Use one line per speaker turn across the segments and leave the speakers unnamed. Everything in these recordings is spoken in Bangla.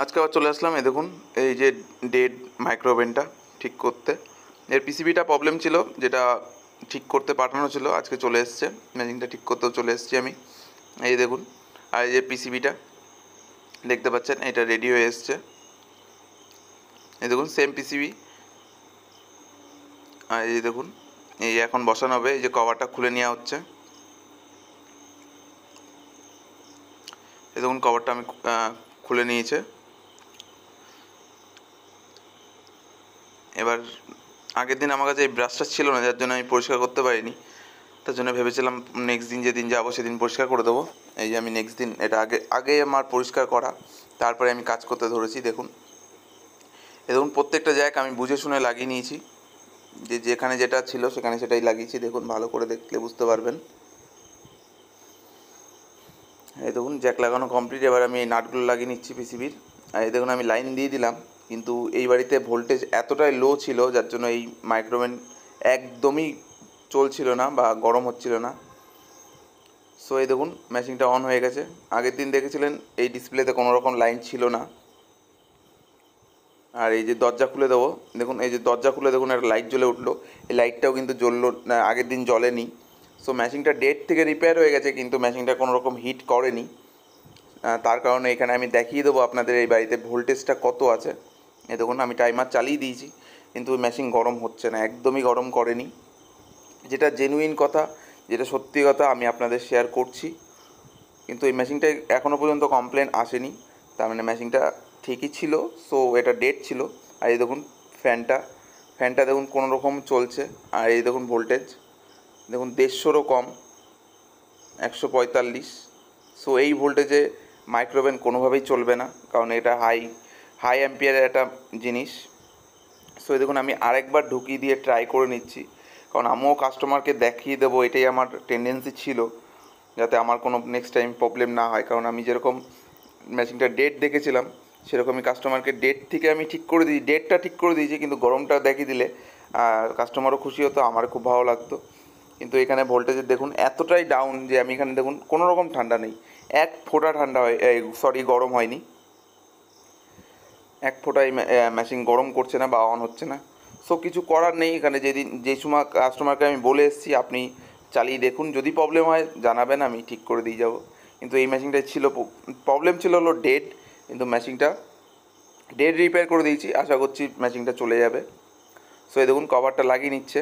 আজকে আবার চলে আসলাম এই দেখুন এই যে ডেড মাইক্রোওভেনটা ঠিক করতে। এর পিসিবিটা প্রবলেম ছিল, যেটা ঠিক করতে পাঠানো ছিল, আজকে চলে এসছে। মেশিনটা ঠিক করতেও চলে এসেছি আমি। এই দেখুন, আর এই যে পিসিবিটা দেখতে পাচ্ছেন, এটা রেডি হয়ে এসছে। এই দেখুন সেম পিসিবি। আর এই দেখুন, এই এখন বসানো হবে। এই যে কভারটা খুলে নেওয়া হচ্ছে। এই দেখুন কভারটা আমি খুলে নিয়েছে। এবার আগের দিন আমার কাছে এই ব্রাশটা ছিল না, যার জন্য আমি পরিষ্কার করতে পারিনি। তার জন্য ভেবেছিলাম নেক্সট দিন যেদিন যাবো সেদিন পরিষ্কার করে দেবো। এই যে আমি নেক্সট দিন এটা আগে আমার পরিষ্কার করা, তারপরে আমি কাজ করতে ধরেছি। দেখুন এ দেখুন প্রত্যেকটা জ্যাক আমি বুঝে শুনে লাগিয়ে নিয়েছি, যেখানে যেটা ছিল সেখানে সেটাই লাগিয়েছি। দেখুন ভালো করে দেখলে বুঝতে পারবেন। এই দেখুন জ্যাক লাগানো কমপ্লিট। এবার আমি এই নাটগুলো লাগিয়ে নিচ্ছি পিসিবির। আর এই দেখুন আমি লাইন দিয়ে দিলাম, কিন্তু এই বাড়িতে ভোল্টেজ এতটাই লো ছিল যার জন্য এই মাইক্রোওভেন একদমই চলছিল না বা গরম হচ্ছিল না। সো এই দেখুন মেশিনটা অন হয়ে গেছে। আগের দিন দেখেছিলেন এই ডিসপ্লেতে কোনো রকম লাইন ছিল না। আর এই যে দরজা খুলে দেবো, দেখুন এই যে দরজা খুলে দেখুন একটা লাইট জ্বলে উঠলো। এই লাইটটাও কিন্তু জ্বললো না, আগের দিন জ্বলেনি। সো মেশিনটা ডেট থেকে রিপেয়ার হয়ে গেছে, কিন্তু মেশিনটা কোনো রকম হিট করেনি। তার কারণে এখানে আমি দেখিয়ে দেবো আপনাদের এই বাড়িতে ভোল্টেজটা কত আছে। এই দেখুন আমি টাইমার চালিয়ে দিয়েছি, কিন্তু মেশিন গরম হচ্ছে না, একদমই গরম করেনি। যেটা জেনুইন কথা, যেটা সত্যি কথা আমি আপনাদের শেয়ার করছি। কিন্তু এই মেশিনটায় এখনও পর্যন্ত কমপ্লেন আসেনি, তার মানে মেশিনটা ঠিকই ছিল। সো এটা ডেট ছিল। আর এই দেখুন ফ্যানটা দেখুন কোনো রকম চলছে। আর এই দেখুন ভোল্টেজ দেখুন 150-রও কম, 145। সো এই ভোল্টেজে মাইক্রোওভেন কোনোভাবেই চলবে না, কারণ এটা হাই অ্যাম্পিয়ারের একটা জিনিস। সো এই দেখুন আমি আরেকবার ঢুকিয়ে দিয়ে ট্রাই করে নিচ্ছি, কারণ আমিও কাস্টমারকে দেখিয়ে দেবো, এটাই আমার টেন্ডেন্সি ছিল, যাতে আমার কোনো নেক্সট টাইম প্রবলেম না হয়। কারণ আমি যেরকম মেশিনটা ডেট দেখেছিলাম সেরকমই কাস্টমারকে ডেটটা ঠিক করে দিয়েছি, কিন্তু গরমটা দেখিয়ে দিলে কাস্টমারও খুশি হতো, আমারও খুব ভালো লাগতো। কিন্তু এখানে ভোল্টেজের দেখুন এতটাই ডাউন যে আমি এখানে দেখুন কোনো রকম ঠান্ডা নেই, এক ফোঁটা ঠান্ডা গরম হয়নি। এক ফোঁটাই মেশিন গরম করছে না বা অন হচ্ছে না। সো কিছু করার নেই। এখানে যে সময় কাস্টমারকে আমি বলে এসেছি আপনি চালিয়ে দেখুন, যদি প্রবলেম হয় জানাবেন, আমি ঠিক করে দিয়ে যাব। কিন্তু এই মেশিনটাই ছিল প্রবলেম ছিল হলো ডেড, কিন্তু মেশিনটা ডেড রিপেয়ার করে দিয়েছি, আশা করছি মেশিনটা চলে যাবে। সো এই দেখুন কভারটা লাগিয়ে নিচ্ছে।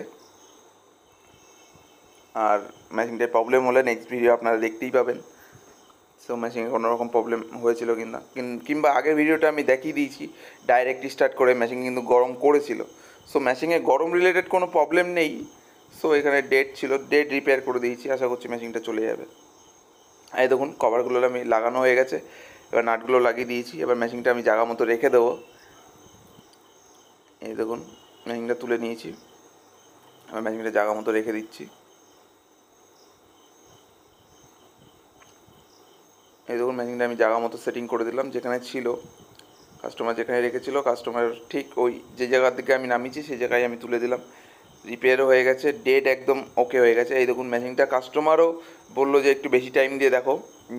আর মেশিনটায় প্রবলেম হলে নেক্সট ভিডিও আপনারা দেখতেই পাবেন। সো মেশিনে কোনো রকম প্রবলেম হয়েছিল কিংবা আগের ভিডিওটা আমি দেখিয়ে দিয়েছি ডাইরেক্ট স্টার্ট করে মেশিন কিন্তু গরম করেছিল। সো মেশিনে গরম রিলেটেড কোনো প্রবলেম নেই। সো এখানে ডেট ছিল, ডেট রিপেয়ার করে দিয়েছি, আশা করছি মেশিনটা চলে যাবে। এই দেখুন কভারগুলো আমি লাগানো হয়ে গেছে, এবার নাটগুলো লাগিয়ে দিয়েছি। এবার মেশিনটা আমি জায়গা মতো রেখে দেবো। এই দেখুন মেশিনটা তুলে নিয়েছি, এবার মেশিনটা জায়গা মতো রেখে দিচ্ছি। এই দেখুন মেশিনটা আমি জায়গা মতো সেটিং করে দিলাম, যেখানে ছিল কাস্টমার যেখানে রেখেছিল, কাস্টমার ঠিক ওই যে জায়গার দিকে আমি নামিয়েছি সেই জায়গায় আমি তুলে দিলাম। রিপেয়ারও হয়ে গেছে, ডেট একদম ওকে হয়ে গেছে। এই দেখুন মেশিনটা কাস্টমারও বললো যে একটু বেশি টাইম দিয়ে দেখো,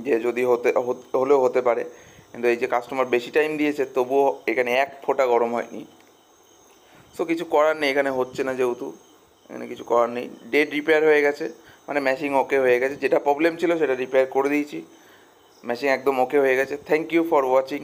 যে যদি হলেও হতে পারে। কিন্তু এই যে কাস্টমার বেশি টাইম দিয়েছে, তবুও এখানে এক ফোঁটা গরম হয়নি। সো কিছু করার নেই, এখানে হচ্ছে না যেহেতু, এখানে কিছু করার নেই। ডেট রিপেয়ার হয়ে গেছে, মানে মেশিন ওকে হয়ে গেছে। যেটা প্রবলেম ছিল সেটা রিপেয়ার করে দিয়েছি, মেশিন একদম ওকে হয়ে গেছে। Thank you for watching.